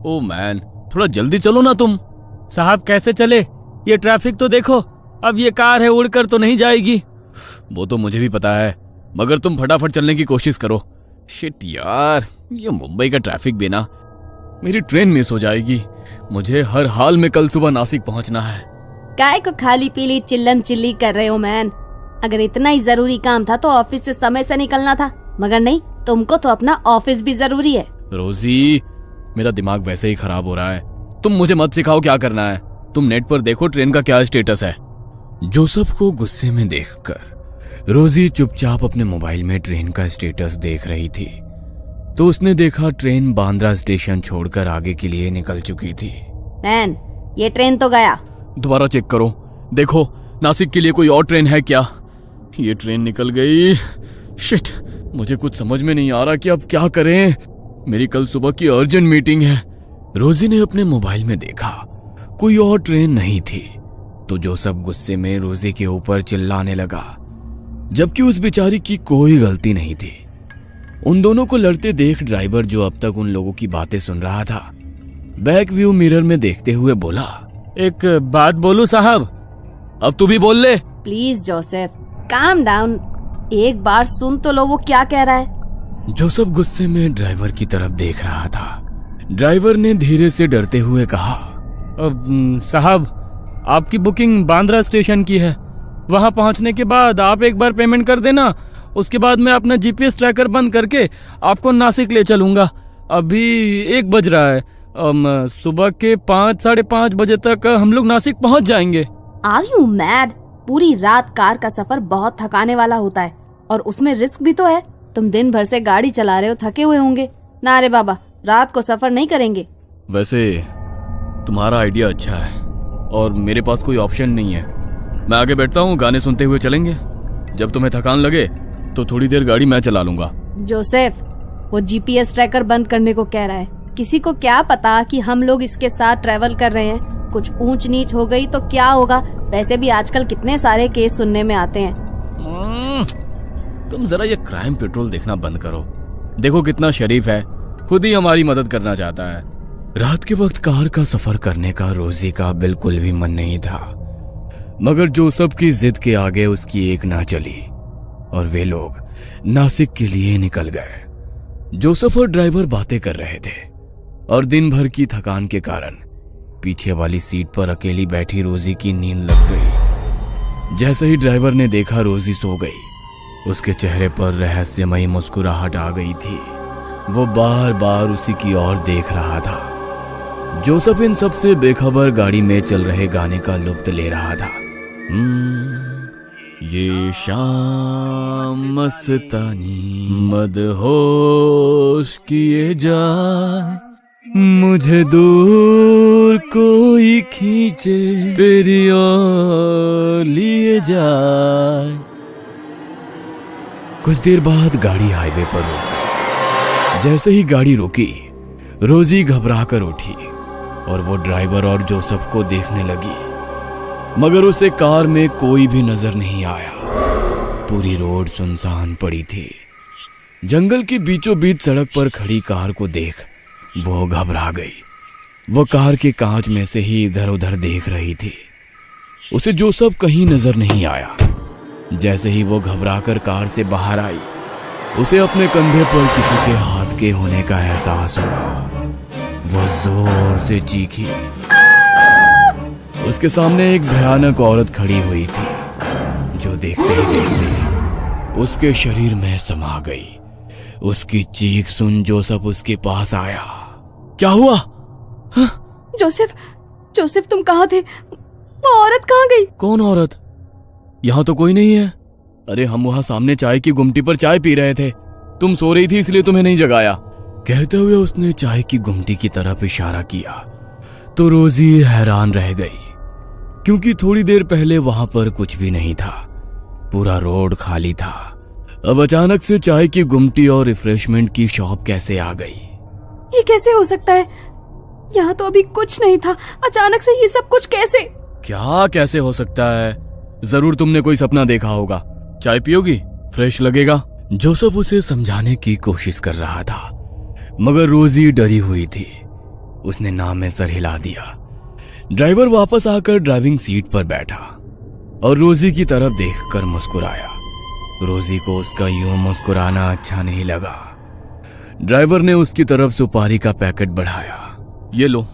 Oh man, थोड़ा जल्दी चलो ना तुम। साहब कैसे चले, ये ट्रैफिक तो देखो, अब ये कार है उड़कर तो नहीं जाएगी। वो तो मुझे भी पता है, मगर तुम फटाफट चलने की कोशिश करो। शिट यार, ये मुंबई का ट्रैफिक भी ना, मेरी ट्रेन मिस हो जाएगी। मुझे हर हाल में कल सुबह नासिक पहुंचना है। काय को खाली पीली चिल्लम चिल्ली कर रहे हो मैन? अगर इतना ही जरूरी काम था तो ऑफिस से समय से निकलना था, मगर नहीं, तुमको तो अपना ऑफिस भी जरूरी है। रोजी, मेरा दिमाग वैसे ही खराब हो रहा है, तुम मुझे मत सिखाओ क्या करना है। तुम नेट पर देखो ट्रेन का क्या स्टेटस है। जोसेफ को गुस्से में देखकर रोजी चुपचाप अपने मोबाइल में ट्रेन का स्टेटस देख रही थी, तो उसने देखा ट्रेन बांद्रा स्टेशन छोड़कर आगे के लिए निकल चुकी थी। मैन, ये ट्रेन तो गया। दोबारा चेक करो, देखो नासिक के लिए कोई और ट्रेन है क्या। ये ट्रेन निकल गई। शिट, मुझे कुछ समझ में नहीं आ रहा कि अब क्या करें। मेरी कल सुबह की अर्जेंट मीटिंग है। रोजी ने अपने मोबाइल में देखा, कोई और ट्रेन नहीं थी, तो जोसेफ गुस्से में रोजी के ऊपर चिल्लाने लगा, जबकि उस बेचारी की कोई गलती नहीं थी। उन दोनों को लड़ते देख ड्राइवर, जो अब तक उन लोगों की बातें सुन रहा था, बैक व्यू मिरर में देखते हुए बोला, एक बात बोलूं साहब? अब तू भी बोल ले। प्लीज जोसेफ, काम डाउन, एक बार सुन तो लो वो क्या कह रहा है। जोसेफ गुस्से में ड्राइवर की तरफ देख रहा था। ड्राइवर ने धीरे से डरते हुए कहा, साहब, आपकी बुकिंग बांद्रा स्टेशन की है। वहां पहुंचने के बाद आप एक बार पेमेंट कर देना, उसके बाद मैं अपना जीपीएस ट्रैकर बंद करके आपको नासिक ले चलूंगा। अभी 1 बज रहा है, सुबह के 5, साढ़े 5 बजे तक हम लोग नासिक पहुंच जाएंगे। Are you mad? पूरी रात कार का सफर बहुत थकाने वाला होता है, और उसमें रिस्क भी तो है। तुम दिन भर से गाड़ी चला रहे हो, थके हुए होंगे ना। रे बाबा, रात को सफर नहीं करेंगे। वैसे तुम्हारा आइडिया अच्छा है, और मेरे पास कोई ऑप्शन नहीं है। मैं आगे बैठता हूँ, गाने सुनते हुए चलेंगे। जब तुम्हें थकान लगे तो थोड़ी देर गाड़ी मैं चला लूंगा। जोसेफ, वो जीपीएस ट्रैकर बंद करने को कह रहा है। किसी को क्या पता कि हम लोग इसके साथ ट्रैवल कर रहे हैं। कुछ ऊंच नीच हो गई तो क्या होगा? वैसे भी आजकल कितने सारे केस सुनने में आते हैं। तुम जरा ये क्राइम पेट्रोल देखना बंद करो। देखो कितना शरीफ है, खुद ही हमारी मदद करना चाहता है। रात के वक्त कार का सफर करने का रोजी का बिल्कुल भी मन नहीं था, मगर जोसेफ की जिद के आगे उसकी एक ना चली और वे लोग नासिक के लिए निकल गए। जोसेफ और ड्राइवर बातें कर रहे थे, और दिन भर की थकान के कारण पीछे वाली सीट पर अकेली बैठी रोजी की नींद लग गई। जैसे ही ड्राइवर ने देखा रोजी सो गई, उसके चेहरे पर रहस्यमयी मुस्कुराहट आ गई थी। वो बार बार उसी की ओर देख रहा था। जोसेफ इन सब से बेखबर गाड़ी में चल रहे गाने का लुत्फ ले रहा था। ये शाम मस्तानी मदहोश किए जाए, मुझे दूर कोई खींचे तेरी ओर लिए जाए। कुछ देर बाद गाड़ी हाईवे पर रुकी। जैसे ही गाड़ी रुकी, रोजी घबरा कर उठी और वो ड्राइवर और जोसेफ को देखने लगी, मगर उसे कार में कोई भी नजर नहीं आया। पूरी रोड सुनसान पड़ी थी। जंगल के बीचों बीच सड़क पर खड़ी कार को देख वो घबरा गई। वो कार के कांच में से ही इधर उधर देख रही थी। उसे जोसेफ कहीं नजर नहीं आया। जैसे ही वो घबराकर कार से बाहर आई, उसे अपने कंधे पर किसी के हाथ के होने का एहसास हुआ। वो जोर से चीखी। उसके सामने एक भयानक औरत खड़ी हुई थी, जो देखते ही देखते उसके शरीर में समा गई। उसकी चीख सुन जोसेफ उसके पास आया। क्या हुआ? जोसेफ, जोसेफ तुम कहाँ थे? वो औरत कहाँ गई? कौन औरत? यहाँ तो कोई नहीं है। अरे हम वहाँ सामने चाय की गुमटी पर चाय पी रहे थे। तुम सो रही थी इसलिए तुम्हें नहीं जगाया। कहते हुए उसने चाय की गुमटी की तरफ इशारा किया, तो रोजी हैरान रह गई, क्योंकि थोड़ी देर पहले वहां पर कुछ भी नहीं था। पूरा रोड खाली था। अब अचानक से चाय की गुमटी और रिफ्रेशमेंट की शॉप कैसे आ गई? ये कैसे हो सकता है? यहाँ तो अभी कुछ नहीं था, अचानक से ये सब कुछ कैसे? क्या कैसे हो सकता है? जरूर तुमने कोई सपना देखा होगा। चाय पियोगी? फ्रेश लगेगा। जोसेफ उसे समझाने की कोशिश कर रहा था, मगर रोजी डरी हुई थी। उसने ना में सर हिला दिया। ड्राइवर वापस आकर ड्राइविंग सीट पर बैठा और रोजी की तरफ देखकर मुस्कुराया। रोजी को उसका यूं मुस्कुराना अच्छा नहीं लगा। ड्राइवर ने उसकी तरफ सुपारी का पैकेट बढ़ाया। ये लो,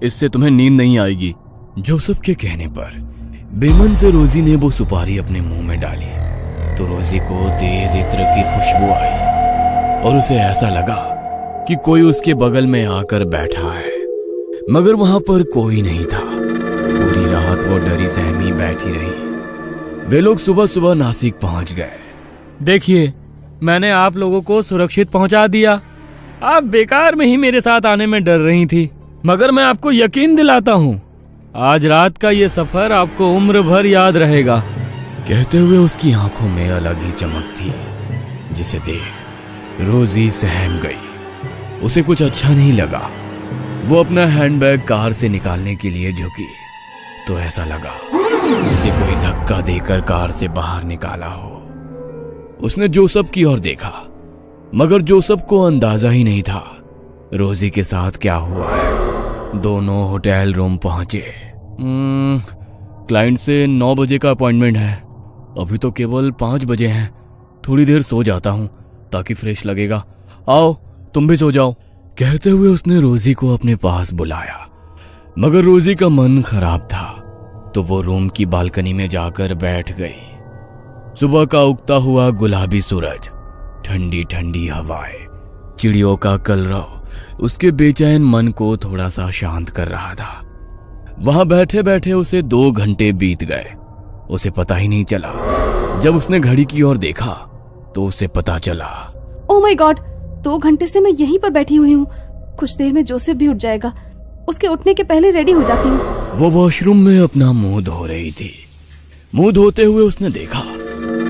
इससे तुम्हें नींद नहीं आएगी। जोसेफ के कहने पर बेमन से रोजी ने वो सुपारी अपने मुंह में डाली तो रोजी को तेज इत्र की खुशबू आई और उसे ऐसा लगा कि कोई उसके बगल में आकर बैठा है, मगर वहां पर कोई नहीं था। पूरी रात वो डरी सहमी बैठी रही। वे लोग सुबह सुबह नासिक पहुंच गए। देखिए, मैंने आप लोगों को सुरक्षित पहुंचा दिया। आप बेकार में ही मेरे साथ आने में डर रही थी, मगर मैं आपको यकीन दिलाता हूँ, आज रात का ये सफर आपको उम्र भर याद रहेगा। कहते हुए उसकी आंखों में अलग ही चमक थी, जिसे देख रोजी सहम गई। उसे कुछ अच्छा नहीं लगा। वो अपना हैंडबैग कार से निकालने के लिए झुकी तो ऐसा लगा उसे कोई धक्का देकर कार से बाहर निकाला हो। उसने जोसेफ की ओर देखा, मगर जोसेफ को अंदाजा ही नहीं था रोजी के साथ क्या हुआ है। दोनों होटल रूम पहुंचे। क्लाइंट से 9 बजे का अपॉइंटमेंट है, अभी तो केवल 5 बजे हैं। थोड़ी देर सो जाता हूं ताकि फ्रेश लगेगा। आओ, तुम भी सो जाओ। कहते हुए उसने रोजी को अपने पास बुलाया, मगर रोजी का मन खराब था तो वो रूम की बालकनी में जाकर बैठ गई। सुबह का उगता हुआ गुलाबी सूरज, ठंडी ठंडी हवाएं, चिड़ियों का कलरव उसके बेचैन मन को थोड़ा सा शांत कर रहा था। वहां बैठे बैठे उसे 2 घंटे बीत गए। उसे पता ही नहीं चला। जब उसने घड़ी की ओर देखा तो उसे पता चला, ओह माय गॉड, 2 घंटे से मैं यहीं पर बैठी हुई हूँ। कुछ देर में जोसेफ भी उठ जाएगा, उसके उठने के पहले रेडी हो जाती हूँ। वो वॉशरूम में अपना मुंह धो रही थी। मुंह धोते हुए उसने देखा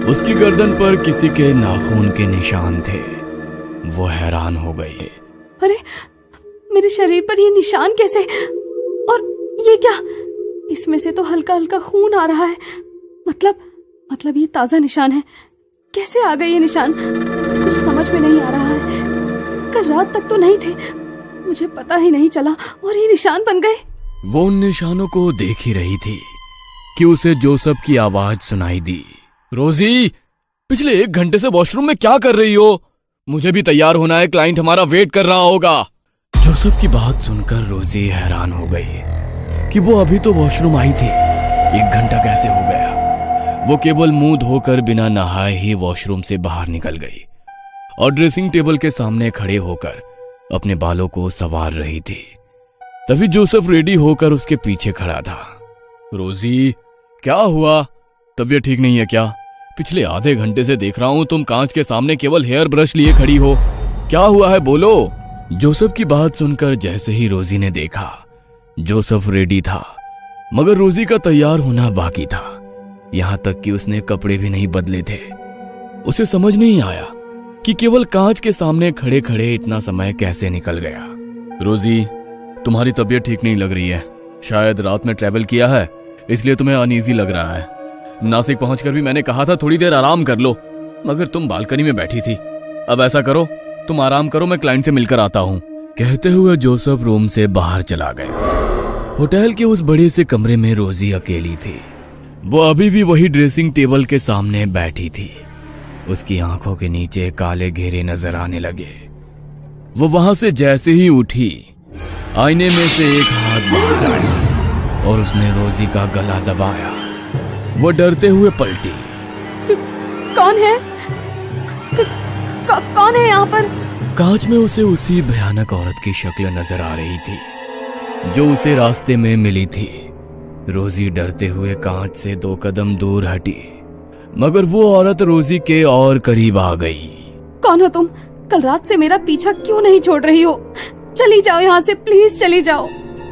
उसकी गर्दन पर किसी के नाखून के निशान थे। वो हैरान हो गई। अरे, मेरे शरीर पर ये निशान कैसे? और ये क्या? इसमें से तो हल्का हल्का खून आ रहा है। मतलब ये ताजा निशान है। कैसे आ गए ये निशान? कुछ समझ में नहीं आ रहा है। कल रात तक तो नहीं थे, मुझे पता ही नहीं चला और ये निशान बन गए। वो उन निशानों को देख ही रही थी कि उसे जोसेफ की आवाज सुनाई दी। रोजी, पिछले 1 घंटे से वॉशरूम में क्या कर रही हो? मुझे भी तैयार होना है, क्लाइंट हमारा वेट कर रहा होगा। जोसेफ की बात सुनकर रोजी हैरान हो गई कि वो अभी तो वॉशरूम आई थी, 1 घंटा कैसे हो गया। वो केवल मुंह धोकर बिना नहाए ही वॉशरूम से बाहर निकल गई और ड्रेसिंग टेबल के सामने खड़े होकर अपने बालों को संवार रही थी। तभी जोसेफ रेडी होकर उसके पीछे खड़ा था। रोजी, क्या हुआ? तबीयत ठीक नहीं है क्या? पिछले आधे घंटे से देख रहा हूं तुम कांच के सामने केवल हेयर ब्रश लिए खड़ी हो। क्या हुआ है, बोलो। जोसेफ की बात सुनकर जैसे ही रोजी ने देखा, जोसेफ रेडी था, मगर रोजी का तैयार होना बाकी था। यहां तक कि उसने कपड़े भी नहीं बदले थे। उसे समझ नहीं आया कि केवल कांच के सामने खड़े खड़े इतना समय कैसे निकल गया। रोजी, तुम्हारी तबीयत ठीक नहीं लग रही है। शायद रात में ट्रैवल किया है, इसलिए तुम्हें अनईजी लग रहा है। नासिक पहुंचकर भी मैंने कहा था थोड़ी देर आराम कर लो, मगर तुम बालकनी में बैठी थी। अब ऐसा करो, तुम आराम करो, मैं क्लाइंट से मिलकर आता हूं। कहते हुए जोसेफ रूम से बाहर चला गया। होटल के उस बड़े से कमरे में रोजी अकेली थी। वो अभी भी वही ड्रेसिंग टेबल के सामने बैठी थी। उसकी आंखों के नीचे काले घेरे नजर आने लगे। वो वहां से जैसे ही उठी, आईने में से एक हाथ बाहर आया और उसने रोजी का गला दबाया। वो डरते हुए पलटी। कौन है? कौन है यहाँ पर? कांच में उसे उसी भयानक औरत की शक्ल नजर आ रही थी जो उसे रास्ते में मिली थी। रोजी डरते हुए कांच से 2 कदम दूर हटी, मगर वो औरत रोजी के और करीब आ गई। कौन हो तुम? कल रात से मेरा पीछा क्यों नहीं छोड़ रही हो? चली जाओ यहाँ से, प्लीज चली जाओ।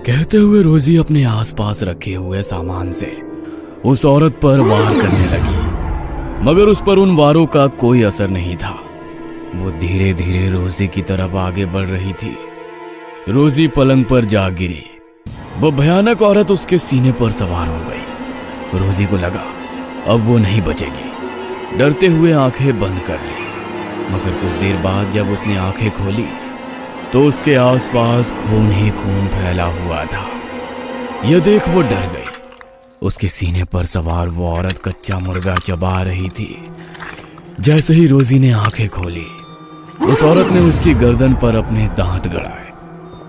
कहते हुए रोजी अपने आसपास रखे हुए सामान से उस औरत पर वार करने लगी, मगर उस पर उन वारों का कोई असर नहीं था। वो धीरे धीरे रोजी की तरफ आगे बढ़ रही थी। रोजी पलंग पर जा गिरी। वो भयानक औरत उसके सीने पर सवार हो गई। रोजी को लगा अब वो नहीं बचेगी। डरते हुए आंखें बंद कर ली, मगर कुछ देर बाद जब उसने आंखें खोली तो उसके आसपास खून ही खून फैला हुआ था। यह देख वो डर गई। उसके सीने पर सवार वो औरत कच्चा मुर्गा चबा रही थी। जैसे ही रोजी ने आंखें खोली, उस औरत ने उसकी गर्दन पर अपने दांत गड़ाए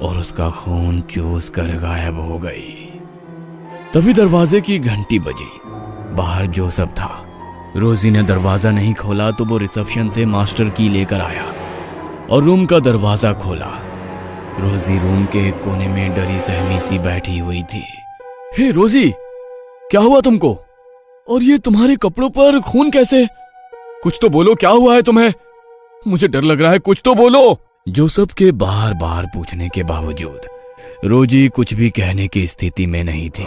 और उसका खून चूस कर गायब हो गई। तभी दरवाजे की घंटी बजी। बाहर जोसेफ था। रोजी ने दरवाजा नहीं खोला तो वो रिसेप्शन से मास्टर की लेकर आया और रूम का दरवाजा खोला। रोजी रूम के एक कोने में डरी सहमी सी बैठी हुई थी। हे रोजी, क्या हुआ तुमको? और ये तुम्हारे कपड़ों पर खून कैसे? कुछ तो बोलो, क्या हुआ है तुम्हें? मुझे डर लग रहा है, कुछ तो बोलो। जोसेफ के बार बार पूछने के बावजूद रोजी कुछ भी कहने की स्थिति में नहीं थी।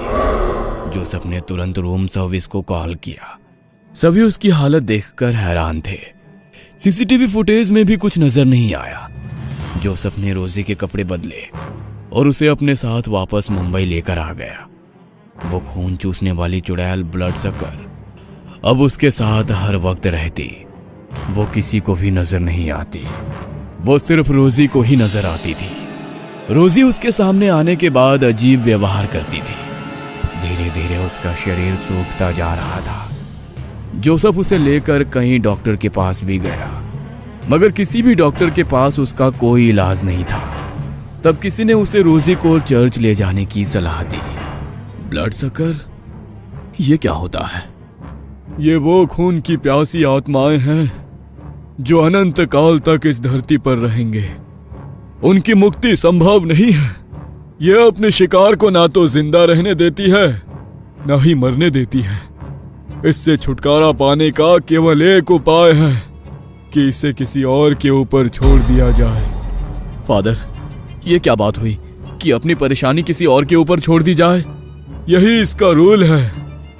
जोसेफ ने तुरंत रूम सर्विस को कॉल किया। सभी उसकी हालत देखकर हैरान थे। सीसीटीवी फुटेज में भी कुछ नजर नहीं आया। जोसेफ ने रोजी के कपड़े बदले और उसे अपने साथ वापस मुंबई लेकर आ गया। वो खून चूसने वाली चुड़ैल ब्लड सकर अब उसके साथ हर वक्त रहती। वो किसी को भी नजर नहीं आती, वो सिर्फ रोजी को ही नजर आती थी। रोजी उसके सामने आने के बाद अजीब व्यवहार करती थी। धीरे धीरे उसका शरीर सूखता जा रहा था। जोसेफ उसे लेकर कई डॉक्टर के पास भी गया, मगर किसी भी डॉक्टर के पास उसका कोई इलाज नहीं था। तब किसी ने उसे रोजी को चर्च ले जाने की सलाह दी। ब्लड सकर, ये क्या होता है? ये वो खून की प्यासी आत्माएं हैं जो अनंत काल तक इस धरती पर रहेंगे। उनकी मुक्ति संभव नहीं है। यह अपने शिकार को ना तो जिंदा रहने देती है, ना ही मरने देती है। इससे छुटकारा पाने का केवल एक उपाय है कि इसे किसी और के ऊपर छोड़ दिया जाए। फादर, ये क्या बात हुई कि अपनी परेशानी किसी और के ऊपर छोड़ दी जाए? यही इसका रूल है।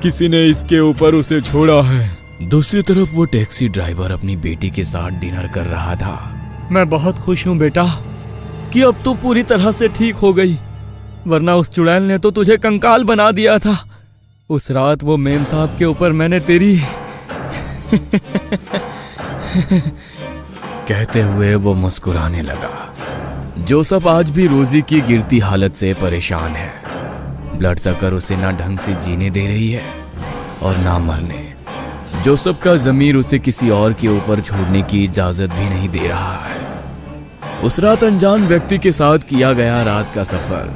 किसी ने इसके ऊपर उसे छोड़ा है। दूसरी तरफ वो टैक्सी ड्राइवर अपनी बेटी के साथ डिनर कर रहा था। मैं बहुत खुश हूँ बेटा कि अब तू पूरी तरह से ठीक हो गई, वरना उस चुड़ैल ने तो तुझे कंकाल बना दिया था। उस रात वो मेम साहब के ऊपर मैंने तेरी कहते हुए वो मुस्कुराने लगा। जोसेफ आज भी रोजी की गिरती हालत से परेशान है। ब्लड सकर उसे ना ढंग से जीने दे रही है और ना मरने। जोसेफ का ज़मीर उसे किसी और के ऊपर छोड़ने की इजाजत भी नहीं दे रहा है। उस रात अनजान व्यक्ति के साथ किया गया रात का सफर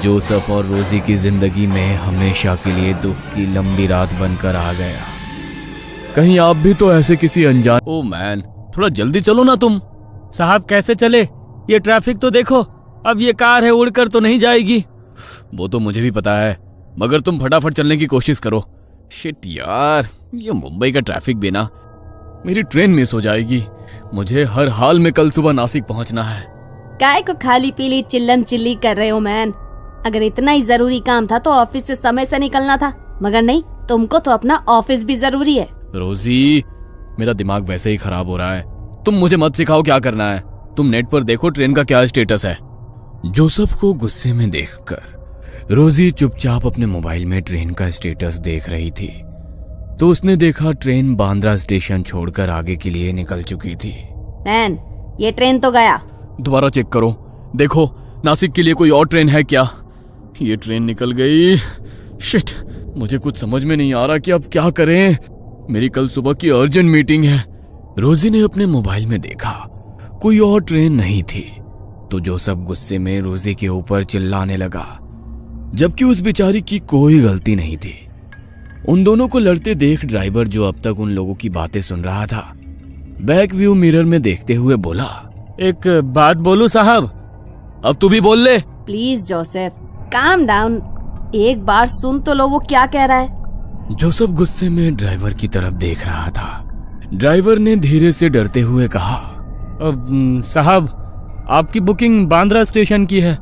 जोसेफ और रोजी की जिंदगी में हमेशा के लिए दुख की लंबी रात बनकर आ गया। कहीं आप भी तो ऐसे किसी अनजान। ओ मैन, थोड़ा जल्दी चलो ना तुम। साहब कैसे चले? ये ट्रैफिक तो देखो। अब ये कार है, उड़कर तो नहीं जाएगी। वो तो मुझे भी पता है, मगर तुम फटाफट चलने की कोशिश करो। शिट यार, ये मुंबई का ट्रैफिक भी ना। मेरी ट्रेन मिस हो जाएगी। मुझे हर हाल में कल सुबह नासिक पहुंचना है। काय को खाली पीली चिल्लम चिल्ली कर रहे हो मैन? अगर इतना ही जरूरी काम था तो ऑफिस से समय से निकलना था, मगर नहीं, तुमको तो अपना ऑफिस भी जरूरी है। रोजी, मेरा दिमाग वैसे ही खराब हो रहा है। तुम मुझे मत सिखाओ क्या करना है। तुम नेट पर देखो ट्रेन का क्या स्टेटस है। जोसेफ को गुस्से में देखकर रोजी चुपचाप अपने मोबाइल में ट्रेन का स्टेटस देख रही थी तो उसने देखा ट्रेन बांद्रा स्टेशन छोड़कर आगे के लिए निकल चुकी थी। मैन, ये ट्रेन तो गया। दोबारा चेक करो, देखो नासिक के लिए कोई और ट्रेन है क्या। ये ट्रेन निकल गई। शिट, मुझे कुछ समझ में नहीं आ रहा कि अब क्या करें। मेरी कल सुबह की अर्जेंट मीटिंग है। रोजी ने अपने मोबाइल में देखा, कोई और ट्रेन नहीं थी तो जोसेफ गुस्से में रोजी के ऊपर चिल्लाने लगा, जबकि उस बेचारी की कोई गलती नहीं थी। उन दोनों को लड़ते देख ड्राइवर, जो अब तक उन लोगों की बातें सुन रहा था, बैक व्यू मिरर में देखते हुए बोला, एक बात बोलूं साहब? अब तू भी बोल ले। Please Joseph, calm down. एक बार सुन तो लो वो क्या कह रहा है। जोसेफ गुस्से में ड्राइवर की तरफ देख रहा था। ड्राइवर ने धीरे से डरते हुए कहा, साहब, आपकी बुकिंग बांद्रा स्टेशन की है।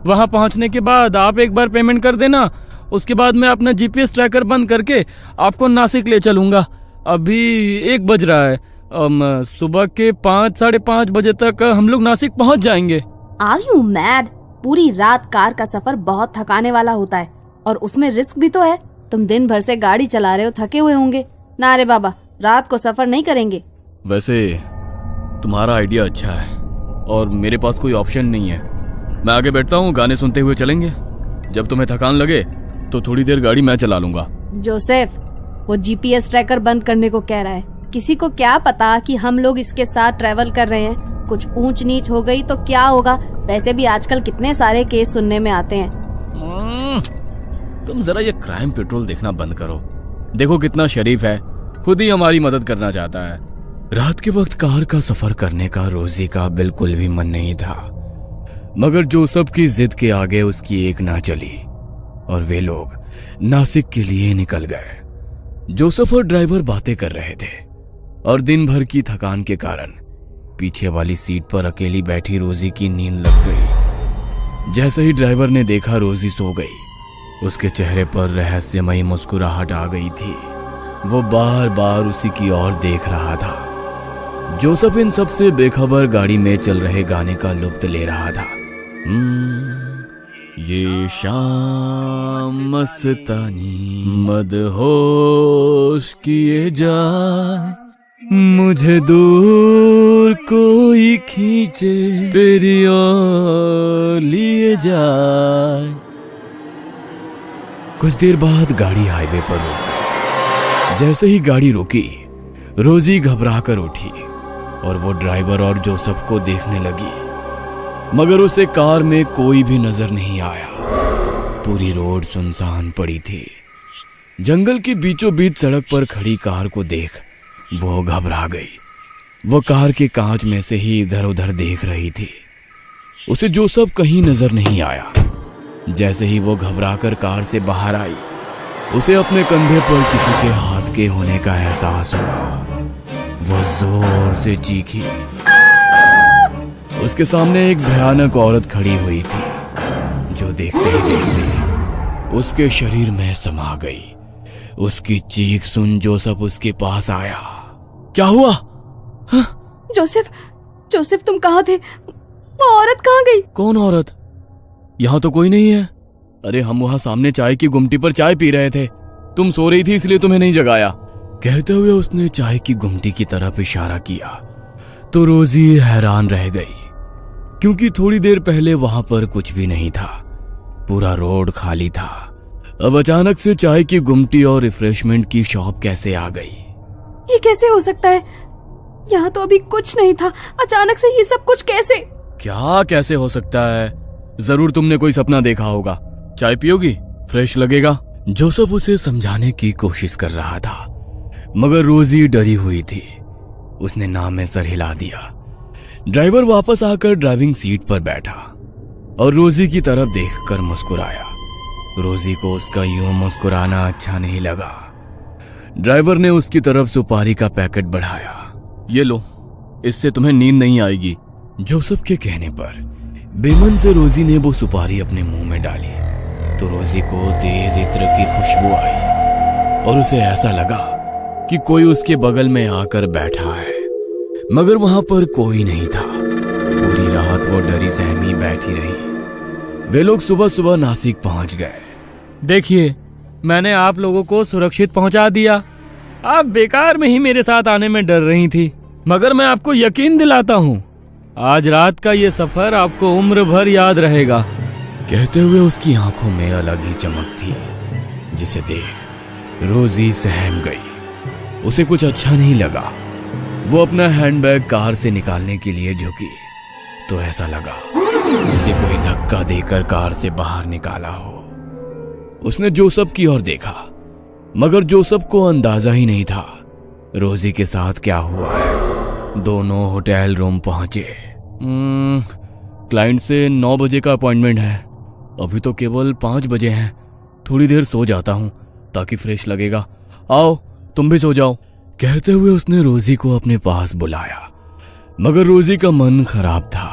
वहां पहुंचने के बाद आप एक बार पेमेंट कर देना, उसके बाद मैं अपना जीपीएस ट्रैकर बंद करके आपको नासिक ले चलूंगा। अभी 1 बज रहा है। सुबह के 5, साढ़े 5 बजे तक हम लोग नासिक पहुंच जाएंगे। Are you mad? पूरी रात कार का सफर बहुत थकाने वाला होता है और उसमें रिस्क भी तो है। तुम दिन भर से गाड़ी चला रहे हो, थके हुए होंगे ना। रे बाबा, रात को सफर नहीं करेंगे। वैसे तुम्हारा आइडिया अच्छा है और मेरे पास कोई ऑप्शन नहीं है। मैं आगे बैठता हूँ, गाने सुनते हुए चलेंगे। जब तुम्हें थकान लगे तो थोड़ी देर गाड़ी मैं चला लूंगा। जोसेफ, वो जीपीएस ट्रैकर बंद करने को कह रहा है। किसी को क्या पता कि हम लोग इसके साथ ट्रैवल कर रहे हैं। कुछ ऊंच नीच हो गई तो क्या होगा। वैसे भी आजकल कितने सारे केस सुनने में आते हैं। तुम जरा ये क्राइम पेट्रोल देखना बंद करो। देखो कितना शरीफ है, खुद ही हमारी मदद करना चाहता है। रात के वक्त कार का सफर करने का रोजी का बिल्कुल भी मन नहीं था, मगर जोसेफ की जिद के आगे उसकी एक ना चली और वे लोग नासिक के लिए निकल गए। जोसेफ और ड्राइवर बातें कर रहे थे और दिन भर की थकान के कारण पीछे वाली सीट पर अकेली बैठी रोजी की नींद लग गई। जैसे ही ड्राइवर ने देखा रोजी सो गई, उसके चेहरे पर रहस्यमयी मुस्कुराहट आ गई थी। वो बार बार उसी की ओर देख रहा था। जोसेफ इन सब से बेखबर गाड़ी में चल रहे गाने का लुत्फ ले रहा था। ये शाम मस्तानी मदहोश किए जाए, मुझे दूर कोई खींचे तेरी ओर लिए जाए। कुछ देर बाद गाड़ी हाईवे पर रुक गई। जैसे ही गाड़ी रुकी, रोजी घबरा कर उठी और वो ड्राइवर और जोसेफ को देखने लगी, मगर उसे कार में कोई भी नजर नहीं आया। पूरी रोड सुनसान पड़ी थी। जंगल के बीचों बीच सड़क पर खड़ी कार को देख वो घबरा गई। वो कार के कांच में से ही इधर उधर देख रही थी। उसे जोसेफ कहीं नजर नहीं आया। जैसे ही वो घबराकर कार से बाहर आई, उसे अपने कंधे पर किसी के हाथ के होने का एहसास हुआ। वो जोर से चीखी। उसके सामने एक भयानक औरत खड़ी हुई थी, जो देखते ही देखते उसके शरीर में समा गई। उसकी चीख सुन जोसेफ उसके पास आया। क्या हुआ? जोसेफ तुम कहाँ थे? वो औरत कहाँ गई? कौन औरत? यहाँ तो कोई नहीं है। अरे हम वहां सामने चाय की गुमटी पर चाय पी रहे थे। तुम सो रही थी इसलिए तुम्हें नहीं जगाया। कहते हुए उसने चाय की गुमटी की तरफ इशारा किया तो रोजी हैरान रह गई, क्योंकि थोड़ी देर पहले वहां पर कुछ भी नहीं था। पूरा रोड खाली था। अब अचानक से चाय की गुमटी और रिफ्रेशमेंट की शॉप कैसे आ गई? ये कैसे हो सकता है? यहाँ तो अभी कुछ नहीं था, अचानक से ये सब कुछ कैसे? क्या कैसे हो सकता है? जरूर तुमने कोई सपना देखा होगा। चाय पियोगी? फ्रेश लगेगा। जोसेफ उसे समझाने की कोशिश कर रहा था, मगर रोजी डरी हुई थी। उसने ना में सर हिला दिया। ड्राइवर वापस आकर ड्राइविंग सीट पर बैठा और रोजी की तरफ देखकर मुस्कुराया। रोजी को उसका यूं मुस्कुराना अच्छा नहीं लगा। ड्राइवर ने उसकी तरफ सुपारी का पैकेट बढ़ाया। ये लो, इससे तुम्हें नींद नहीं आएगी। जोसेफ के कहने पर बेमन से रोजी ने वो सुपारी अपने मुंह में डाली तो रोजी को तेज इत्र की खुशबू आई और उसे ऐसा लगा कि कोई उसके बगल में आकर बैठा है, मगर वहां पर कोई नहीं था। पूरी रात वो डरी सहमी बैठी रही। वे लोग सुबह सुबह नासिक पहुंच गए। देखिए, मैंने आप लोगों को सुरक्षित पहुंचा दिया। आप बेकार में ही मेरे साथ आने में डर रही थी, मगर मैं आपको यकीन दिलाता हूँ, आज रात का ये सफर आपको उम्र भर याद रहेगा। कहते हुए उसकी आंखों में अलग ही चमक थी, जिसे देख रोजी सहम गई। उसे कुछ अच्छा नहीं लगा। वो अपना हैंडबैग कार से निकालने के लिए झुकी तो ऐसा लगा उसे कोई धक्का देकर कार से बाहर निकाला हो। उसने जोसेफ की ओर देखा, मगर जोसेफ को अंदाजा ही नहीं था रोजी के साथ क्या हुआ है। दोनों होटल रूम पहुंचे। क्लाइंट से 9 बजे का अपॉइंटमेंट है। अभी तो केवल 5 बजे हैं। थोड़ी देर सो जाता हूं ताकि फ्रेश लगेगा। आओ तुम भी सो जाओ। कहते हुए उसने रोजी को अपने पास बुलाया, मगर रोजी का मन खराब था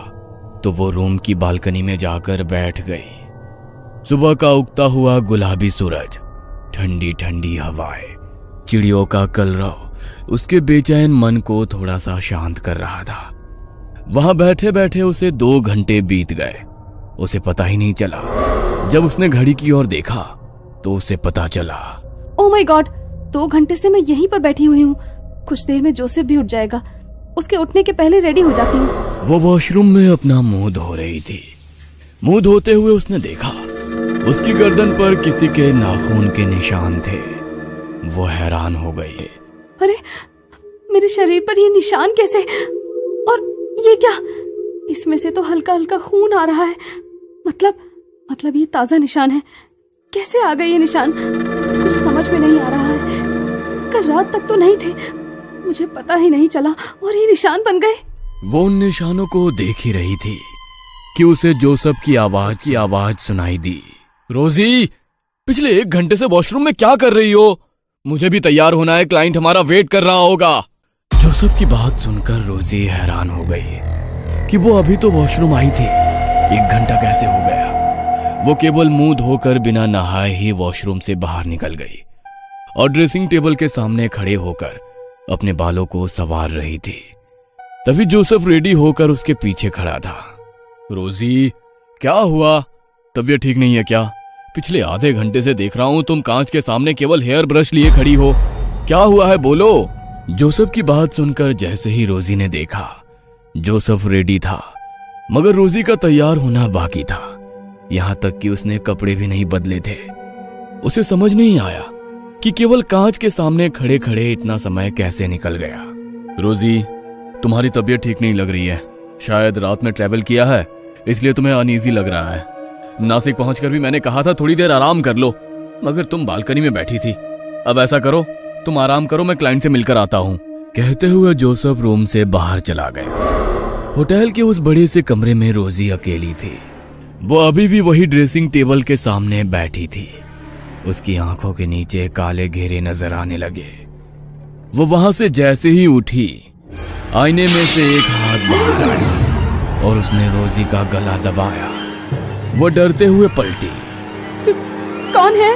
तो वो रूम की बालकनी में जाकर बैठ गई। सुबह का उगता हुआ गुलाबी सूरज, ठंडी ठंडी हवाएं, चिड़ियों का कलरव उसके बेचैन मन को थोड़ा सा शांत कर रहा था। वहां बैठे बैठे उसे 2 घंटे बीत गए। उसे पता ही नहीं चला। जब उसने घड़ी की ओर देखा तो उसे पता चला, ओह माय गॉड, 2 घंटे से मैं यहीं पर बैठी हुई हूँ। कुछ देर में जोसेफ भी उठ जाएगा। उसके उठने के पहले रेडी हो जाती हूँ। वो वॉशरूम में अपना मुंह धो रही थी। मुंह धोते हुए उसने देखा उसकी गर्दन पर किसी के नाखून के निशान थे। वो हैरान हो गई। अरे मेरे शरीर पर ये निशान कैसे? और ये क्या? इसमें से तो हल्का हल्का खून आ रहा है। मतलब ये ताजा निशान है। कैसे आ गए ये निशान? कुछ समझ में नहीं आ रहा है। कल रात तक तो नहीं थे, मुझे पता ही नहीं चला और ये निशान बन गए। वो उन निशानों को देख ही रही थी कि उसे जोसेफ की आवाज सुनाई दी। रोजी, पिछले 1 घंटे से वॉशरूम में क्या कर रही हो? मुझे भी तैयार होना है, क्लाइंट हमारा वेट कर रहा होगा। जोसेफ की बात सुनकर रोजी हैरान हो गई कि वो अभी तो वॉशरूम आई थी, 1 घंटा कैसे हो गया। वो केवल मुंह धोकर बिना नहाए ही वॉशरूम से बाहर निकल गई और ड्रेसिंग टेबल के सामने खड़े होकर अपने बालों को संवार रही थी। तभी जोसेफ रेडी होकर उसके पीछे खड़ा था। रोजी, क्या हुआ? तबीयत ठीक नहीं है क्या? पिछले आधे घंटे से देख रहा हूं तुम कांच के सामने केवल हेयर ब्रश लिए खड़ी हो। क्या हुआ है, बोलो। जोसेफ की बात सुनकर जैसे ही रोजी ने देखा, जोसेफ रेडी था मगर रोजी का तैयार होना बाकी था। यहां तक कि उसने कपड़े भी नहीं बदले थे। उसे समझ नहीं आया कि केवल कांच के सामने खड़े खड़े इतना समय कैसे निकल गया। रोजी, तुम्हारी तबीयत ठीक नहीं लग रही है। शायद रात में ट्रैवल किया है, इसलिए तुम्हें अनईजी लग रहा है। नासिक पहुंचकर भी मैंने कहा था थोड़ी देर आराम कर लो, मगर तुम बालकनी में बैठी थी। अब ऐसा करो, तुम आराम करो, मैं क्लाइंट से मिलकर आता हूं। कहते हुए जोसेफ रूम से बाहर चला गया। होटल के उस बड़े से कमरे में रोजी अकेली थी। वो अभी भी वही ड्रेसिंग टेबल के सामने बैठी थी। उसकी आंखों के नीचे काले घेरे नजर आने लगे। वो वहां से जैसे ही उठी, आईने में से एक हाथ बाहर आया और उसने रोजी का गला दबाया। वो डरते हुए पलटी। कौन है?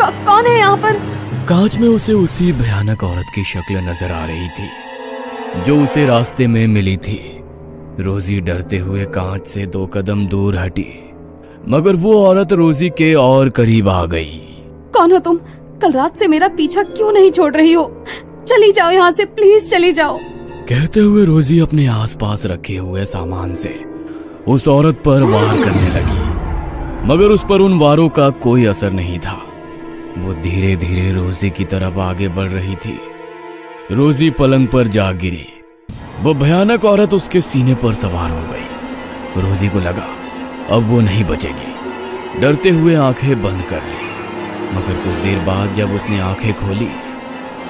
कौन है यहाँ पर? कांच में उसे उसी भयानक औरत की शक्ल नजर आ रही थी जो उसे रास्ते में मिली थी। रोजी डरते हुए कांच से 2 कदम दूर हटी, मगर वो औरत रोजी के और करीब आ गई। कौन हो तुम? कल रात से मेरा पीछा क्यों नहीं छोड़ रही हो? चली जाओ यहाँ से, प्लीज चली जाओ। कहते हुए रोजी अपने आसपास रखे हुए सामान से उस औरत पर वार करने लगी, मगर उस पर उन वारों का कोई असर नहीं था। वो धीरे धीरे रोजी की तरफ आगे बढ़ रही थी। रोजी पलंग पर जा गिरी। वो भयानक औरत उसके सीने पर सवार हो गई। रोजी को लगा अब वो नहीं बचेगी। डरते हुए आंखें बंद कर ली, मगर कुछ देर बाद जब उसने आंखें खोली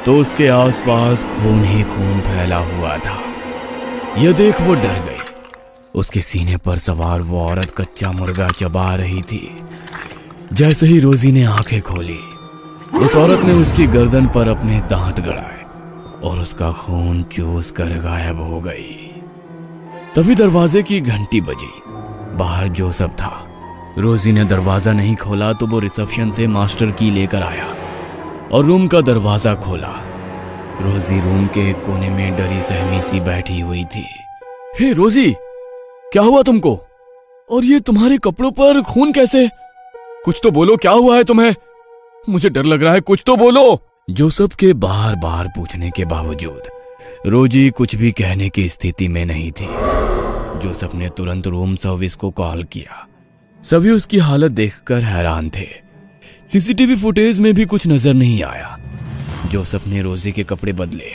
तो उसके आसपास खून ही खून फैला हुआ था। यह देख वो डर गई। उसके सीने पर सवार वो औरत कच्चा मुर्गा चबा रही थी। जैसे ही रोजी ने आंखें खोली, उस औरत ने उसकी गर्दन पर अपने दांत गड़ाए और उसका खून चूस कर गायब हो गई। तभी दरवाजे की घंटी बजी। बाहर जोसेफ था। रोजी ने दरवाजा नहीं खोला तो वो रिसेप्शन से मास्टर की लेकर आया और रूम का दरवाजा खोला। रोजी रूम के एक कोने में डरी सहमी सी बैठी हुई थी। हे रोजी, क्या हुआ तुमको? और ये तुम्हारे कपड़ों पर खून कैसे? कुछ तो बोलो, क्या हुआ है तुम्हें? मुझे डर लग रहा है, कुछ तो बोलो। जोसेफ के बार बार पूछने के बावजूद रोजी कुछ भी कहने की स्थिति में नहीं थी। जोसेफ ने तुरंत रूम सर्विस को कॉल किया। सभी उसकी हालत देखकर हैरान थे। सीसीटीवी फुटेज में भी कुछ नजर नहीं आया। जोसेफ ने रोजी के कपड़े बदले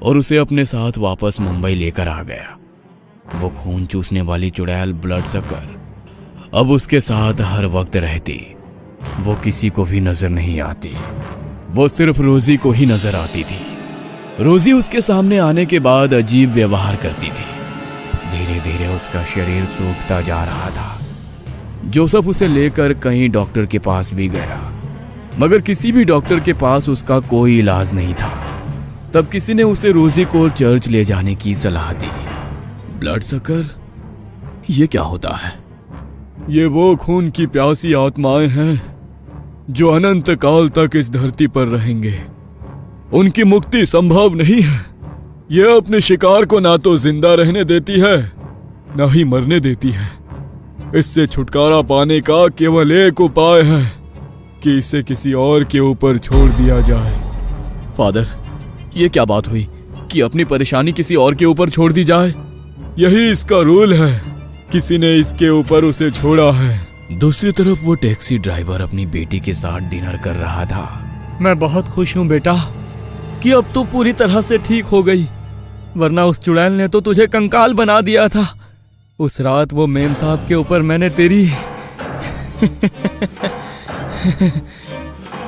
और उसे अपने साथ वापस मुंबई लेकर आ गया। वो खून चूसने वाली चुड़ैल ब्लड सकर अब उसके साथ हर वक्त रहती। वो किसी को भी नजर नहीं आती, वो सिर्फ रोजी को ही नजर आती थी। रोजी उसके सामने आने के बाद अजीब व्यवहार करती थी। धीरे धीरे उसका शरीर सूखता जा रहा था। जोसेफ उसे लेकर कई डॉक्टर के पास भी गया, मगर किसी भी डॉक्टर के पास उसका कोई इलाज नहीं था। तब किसी ने उसे रोजी को चर्च ले जाने की सलाह दी। ब्लड सकर, ये क्या होता है? ये वो खून की प्यासी आत्माएं हैं जो अनंत काल तक इस धरती पर रहेंगे। उनकी मुक्ति संभव नहीं है। यह अपने शिकार को ना तो जिंदा रहने देती है, ना ही मरने देती है। इससे छुटकारा पाने का केवल एक उपाय है कि इसे किसी और के ऊपर छोड़ दिया जाए। फादर, ये क्या बात हुई? कि अपनी परेशानी किसी और के ऊपर छोड़ दी जाए। यही इसका रूल है, किसी ने इसके ऊपर उसे छोड़ा है। दूसरी तरफ वो टैक्सी ड्राइवर अपनी बेटी के साथ डिनर कर रहा था। मैं बहुत खुश हूँ बेटा कि अब तू पूरी तरह से ठीक हो गई, वरना उस चुड़ैल ने तो तुझे कंकाल बना दिया था। उस रात वो मेम साहब के ऊपर मैंने तेरी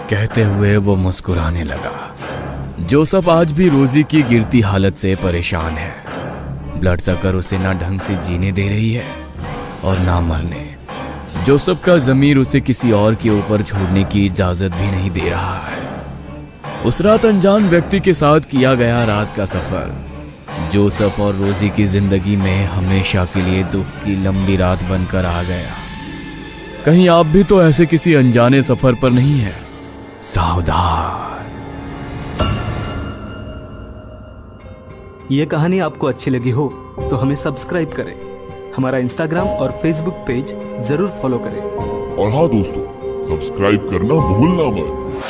कहते हुए वो मुस्कुराने लगा। जोसेफ आज भी रोजी की गिरती हालत से परेशान है। ब्लड सकर उसे ना ढंग से जीने दे रही है और ना मरने। जोसेफ का ज़मीर उसे किसी और के ऊपर छोड़ने की इजाजत भी नहीं दे रहा है। उस रात अनजान व्यक्ति के साथ किया गया रात का सफर जोसेफ और रोजी की जिंदगी में हमेशा के लिए दुख की लंबी रात बनकर आ गया। कहीं आप भी तो ऐसे किसी अनजाने सफर पर नहीं है? सावधान। ये कहानी आपको अच्छी लगी हो तो हमें सब्सक्राइब करें, हमारा इंस्टाग्राम और फेसबुक पेज जरूर फॉलो करें। और हाँ दोस्तों, सब्सक्राइब करना भूलना मत।